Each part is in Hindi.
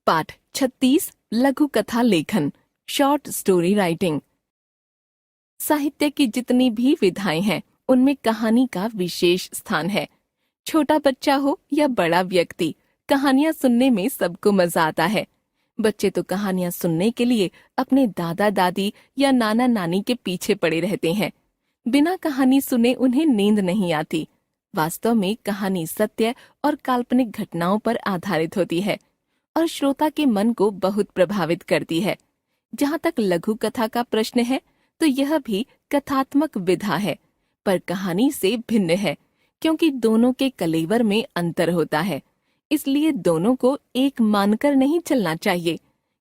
पाठ 36 लघु कथा लेखन शॉर्ट स्टोरी राइटिंग। साहित्य की जितनी भी विधाएं हैं उनमें कहानी का विशेष स्थान है। छोटा बच्चा हो या बड़ा व्यक्ति, कहानियां सुनने में सबको मजा आता है। बच्चे तो कहानियां सुनने के लिए अपने दादा दादी या नाना नानी के पीछे पड़े रहते हैं। बिना कहानी सुने उन्हें नींद नहीं आती। वास्तव में कहानी सत्य और काल्पनिक घटनाओं पर आधारित होती है और श्रोता के मन को बहुत प्रभावित करती है। जहाँ तक लघु कथा का प्रश्न है तो यह भी कथात्मक विधा है, पर कहानी से भिन्न है क्योंकि दोनों के कलेवर में अंतर होता है। इसलिए दोनों को एक मानकर नहीं चलना चाहिए।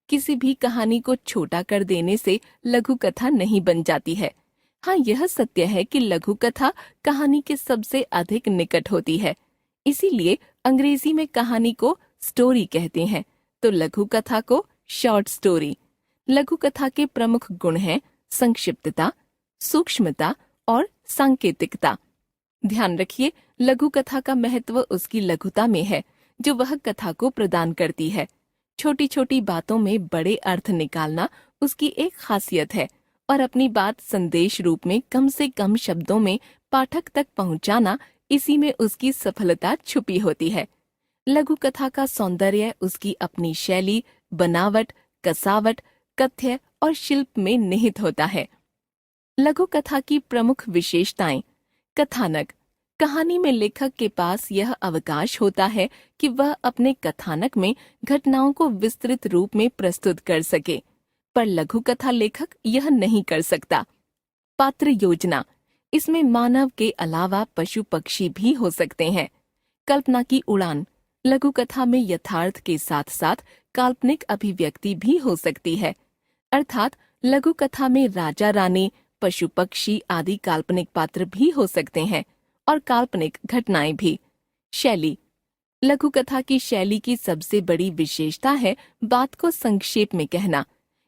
किसी भी कहानी को छोटा कर देने से लघु कथा नहीं बन जाती है। हाँ, यह सत्य है कि लघु कथा कहानी के सबसे अधिक निकट होती है। इसीलिए अंग्रेजी में कहानी को स्टोरी कहते हैं तो लघु कथा को शॉर्ट स्टोरी। लघु कथा के प्रमुख गुण हैं संक्षिप्तता, सूक्ष्मता और सांकेतिकता। ध्यान रखिए, लघु कथा का महत्व उसकी लघुता में है जो वह कथा को प्रदान करती है। छोटी छोटी बातों में बड़े अर्थ निकालना उसकी एक खासियत है और अपनी बात संदेश रूप में कम से कम शब्दों में पाठक तक पहुंचाना, इसी में उसकी सफलता छुपी होती है। लघु कथा का सौंदर्य उसकी अपनी शैली, बनावट, कसावट, कथ्य और शिल्प में निहित होता है। लघु कथा की प्रमुख विशेषताएं। कथानक। कहानी में लेखक के पास यह अवकाश होता है कि वह अपने कथानक में घटनाओं को विस्तृत रूप में प्रस्तुत कर सके, पर लघु कथा लेखक यह नहीं कर सकता। पात्र योजना। इसमें मानव के अलावा पशु पक्षी भी हो सकते हैं। कल्पना की उड़ान। लघु कथा में यथार्थ के साथ साथ काल्पनिक अभिव्यक्ति भी हो सकती है, अर्थात लघु कथा में राजा रानी, पशु पक्षी आदि काल्पनिक पात्र भी हो सकते हैं और काल्पनिक घटनाएं भी। शैली। लघु कथा की शैली की सबसे बड़ी विशेषता है बात को संक्षेप में कहना।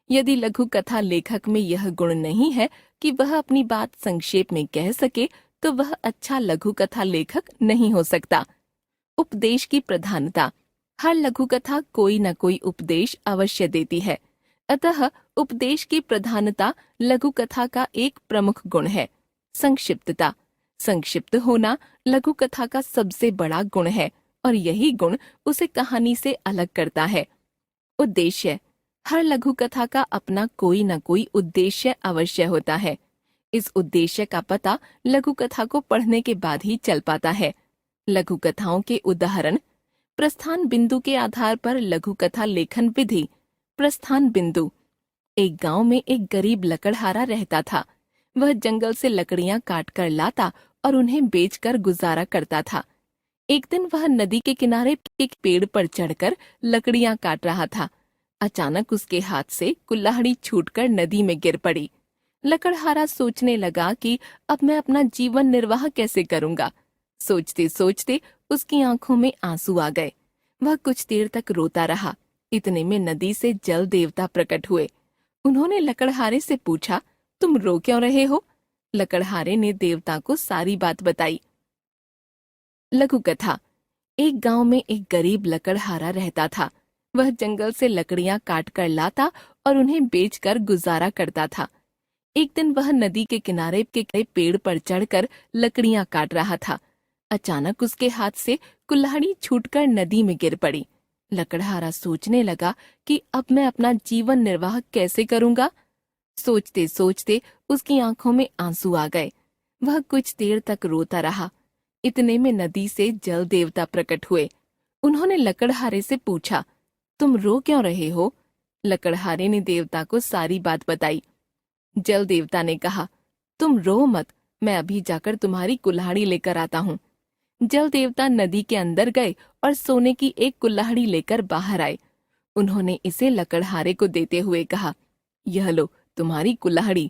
यदि लघु कथा लेखक में यह गुण नहीं है कि वह अपनी बात संक्षेप में कह सके तो वह अच्छा लघु कथा लेखक नहीं हो सकता। उपदेश की प्रधानता। हर लघु कथा कोई न कोई उपदेश अवश्य देती है, अतः उपदेश की प्रधानता लघु कथा का एक प्रमुख गुण है। संक्षिप्तता। संक्षिप्त होना लघु कथा का सबसे बड़ा गुण है और यही गुण उसे कहानी से अलग करता है। उद्देश्य। हर लघु कथा का अपना कोई न कोई उद्देश्य अवश्य होता है। इस उद्देश्य का पता लघु कथा को पढ़ने के बाद ही चल पाता है। लघु कथाओं के उदाहरण। प्रस्थान बिंदु के आधार पर लघु कथा लेखन विधि। प्रस्थान बिंदु। एक गांव में एक गरीब लकड़हारा रहता था। वह जंगल से लकड़ियां काट कर लाता और उन्हें बेचकर गुजारा करता था। एक दिन वह नदी के किनारे एक पेड़ पर चढ़कर लकड़ियां काट रहा था। अचानक उसके हाथ से कुल्हाड़ी छूटकर नदी में गिर पड़ी। लकड़हारा सोचने लगा कि अब मैं अपना जीवन निर्वाह कैसे करूंगा। सोचते सोचते उसकी आंखों में आंसू आ गए। वह कुछ देर तक रोता रहा। इतने में नदी से जल देवता प्रकट हुए। उन्होंने लकड़हारे से पूछा, तुम रो क्यों रहे हो? लकड़हारे ने देवता को सारी बात बताई। लघु कथा। एक गांव में एक गरीब लकड़हारा रहता था। वह जंगल से लकड़ियां काट कर लाता और उन्हें बेचकर गुजारा करता था। एक दिन वह नदी के किनारे के पेड़ पर चढ़कर लकड़ियां काट रहा था। अचानक उसके हाथ से कुल्हाड़ी छूटकर नदी में गिर पड़ी। लकड़हारा सोचने लगा कि अब मैं अपना जीवन निर्वाह कैसे करूंगा। सोचते सोचते उसकी आंखों में आंसू आ गए। वह कुछ देर तक रोता रहा। इतने में नदी से जल देवता प्रकट हुए। उन्होंने लकड़हारे से पूछा, तुम रो क्यों रहे हो? लकड़हारे ने देवता को सारी बात बताई। जल देवता ने कहा, तुम रो मत, मैं अभी जाकर तुम्हारी कुल्हाड़ी लेकर आता हूँ। जल देवता नदी के अंदर गए और सोने की एक कुल्हाड़ी लेकर बाहर आए। उन्होंने इसे लकड़हारे को देते हुए कहा, यह लो तुम्हारी कुल्हाड़ी।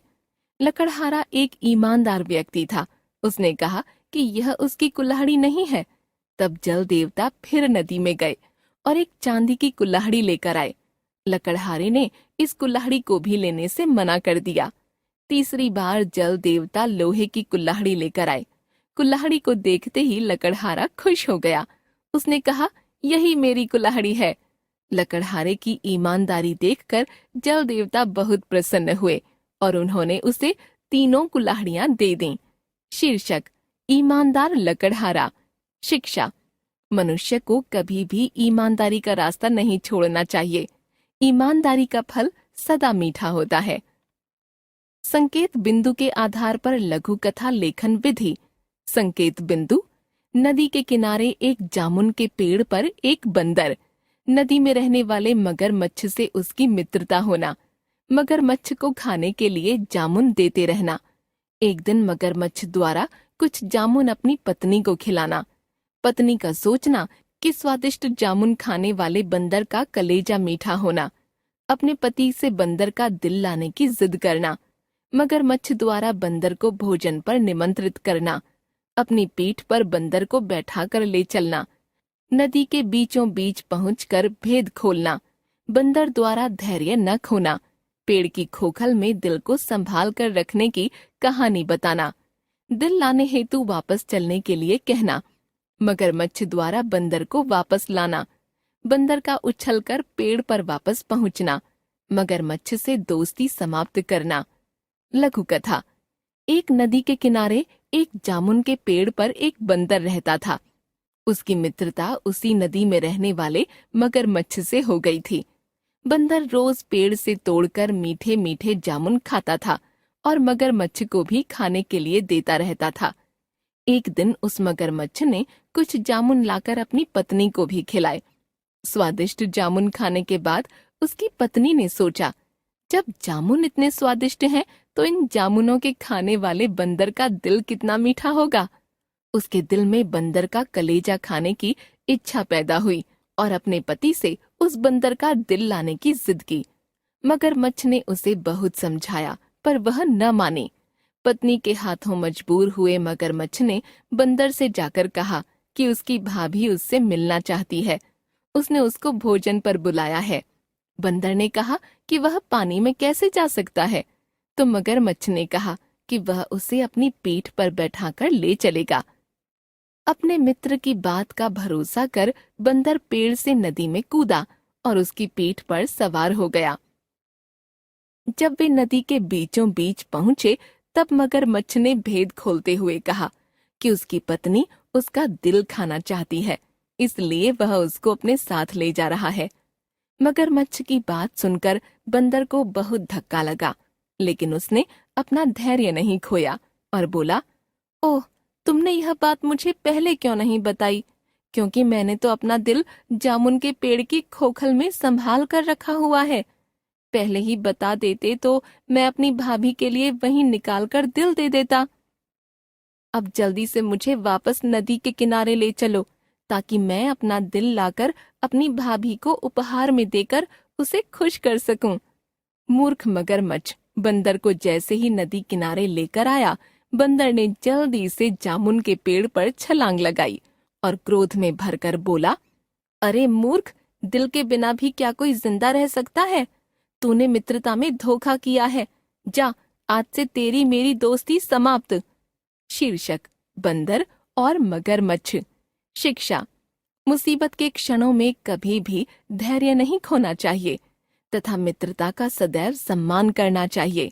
लकड़हारा एक ईमानदार व्यक्ति था। उसने कहा कि यह उसकी कुल्हाड़ी नहीं है। तब जल देवता फिर नदी में गए और एक चांदी की कुल्हाड़ी लेकर आए। लकड़हारे ने इस कुल्हाड़ी को भी लेने से मना कर दिया। तीसरी बार जल देवता लोहे की कुल्हाड़ी लेकर आए। कुल्हाड़ी को देखते ही लकड़हारा खुश हो गया। उसने कहा, यही मेरी कुल्हाड़ी है। लकड़हारे की ईमानदारी देखकर जल देवता बहुत प्रसन्न हुए और उन्होंने उसे 3 कुल्हाड़ियां दे दी। शीर्षक: ईमानदार लकड़हारा। शिक्षा: मनुष्य को कभी भी ईमानदारी का रास्ता नहीं छोड़ना चाहिए। ईमानदारी का फल सदा मीठा होता है। संकेत बिंदु के आधार पर लघु कथा लेखन विधि। संकेत बिंदु: नदी के किनारे एक जामुन के पेड़ पर एक बंदर। नदी में रहने वाले मगरमच्छ से उसकी मित्रता होना। मगरमच्छ को खाने के लिए जामुन देते रहना। एक दिन मगरमच्छ द्वारा कुछ जामुन अपनी पत्नी को खिलाना। पत्नी का सोचना कि स्वादिष्ट जामुन खाने वाले बंदर का कलेजा मीठा होना। अपने पति से बंदर का दिल लाने की जिद करना। मगरमच्छ द्वारा बंदर को भोजन पर निमंत्रित करना। अपनी पीठ पर बंदर को बैठाकर ले चलना। नदी के बीचों बीच पहुंचकर भेद खोलना। बंदर द्वारा धैर्य न खोना। पेड़ की खोखल में दिल को संभाल कर रखने की कहानी बताना। दिल लाने हेतु वापस चलने के लिए कहना। मगरमच्छ द्वारा बंदर को वापस लाना। बंदर का उछलकर पेड़ पर वापस पहुंचना। मगरमच्छ से दोस्ती समाप्त करना। लघु कथा। एक नदी के किनारे एक जामुन के पेड़ पर एक बंदर रहता था। उसकी मित्रता उसी नदी में रहने वाले मगरमच्छ से हो गई थी। बंदर रोज पेड़ से तोड़कर मीठे मीठे जामुन खाता था और मगरमच्छ को भी खाने के लिए देता रहता था। एक दिन उस मगरमच्छ ने कुछ जामुन लाकर अपनी पत्नी को भी खिलाए। स्वादिष्ट जामुन खाने के बाद उसकी पत्नी ने सोचा, जब जामुन इतने स्वादिष्ट हैं, तो इन जामुनों के खाने वाले बंदर का दिल कितना मीठा होगा। उसके दिल में बंदर का कलेजा खाने की इच्छा पैदा हुई और अपने पति से उस बंदर का दिल लाने की जिद की। मगरमच्छ ने उसे बहुत समझाया पर वह न मानी। पत्नी के हाथों मजबूर हुए मगरमच्छ ने बंदर से जाकर कहा कि उसकी भाभी उससे मिलना चाहती है। उसने उसको भोजन पर बुलाया है। बंदर ने कहा कि वह पानी में कैसे जा सकता है, तो मगरमच्छ ने कहा कि वह उसे अपनी पीठ पर बैठाकर ले चलेगा। अपने मित्र की बात का भरोसा कर बंदर पेड़ से नदी में कूदा और उसकी पीठ पर सवार हो गया। जब वे नदी के बीचों बीच पहुंचे, तब मगरमच्छ ने भेद खोलते हुए कहा कि उसकी पत्नी उसका दिल खाना चाहती है, इसलिए वह उसको अपने साथ ले जा रहा है। मगरमच्छ की बात सुनकर बंदर को बहुत धक्का लगा, लेकिन उसने अपना धैर्य नहीं खोया और बोला, ओह, तुमने यह बात मुझे पहले क्यों नहीं बताई? क्योंकि मैंने तो अपना दिल जामुन के पेड़ की खोखल में संभाल कर रखा हुआ है। पहले ही बता देते तो मैं अपनी भाभी के लिए वहीं निकाल कर दिल दे देता। अब जल्दी से मुझे वापस नदी के किनारे ले चलो, ताकि मैं अपना दिल लाकर अपनी भाभी को उपहार में देकर उसे खुश कर सकूं। मूर्ख मगरमच्छ बंदर को जैसे ही नदी किनारे लेकर आया, बंदर ने जल्दी से जामुन के पेड़ पर छलांग लगाई और क्रोध में भरकर बोला, अरे मूर्ख, दिल के बिना भी क्या कोई जिंदा रह सकता है? तूने मित्रता में धोखा किया है। जा, आज से तेरी मेरी दोस्ती समाप्त। शीर्षक: बंदर और मगरमच्छ। शिक्षा: मुसीबत के क्षणों में कभी भी धैर्य नहीं खोना चाहिए तथा मित्रता का सदैव सम्मान करना चाहिए।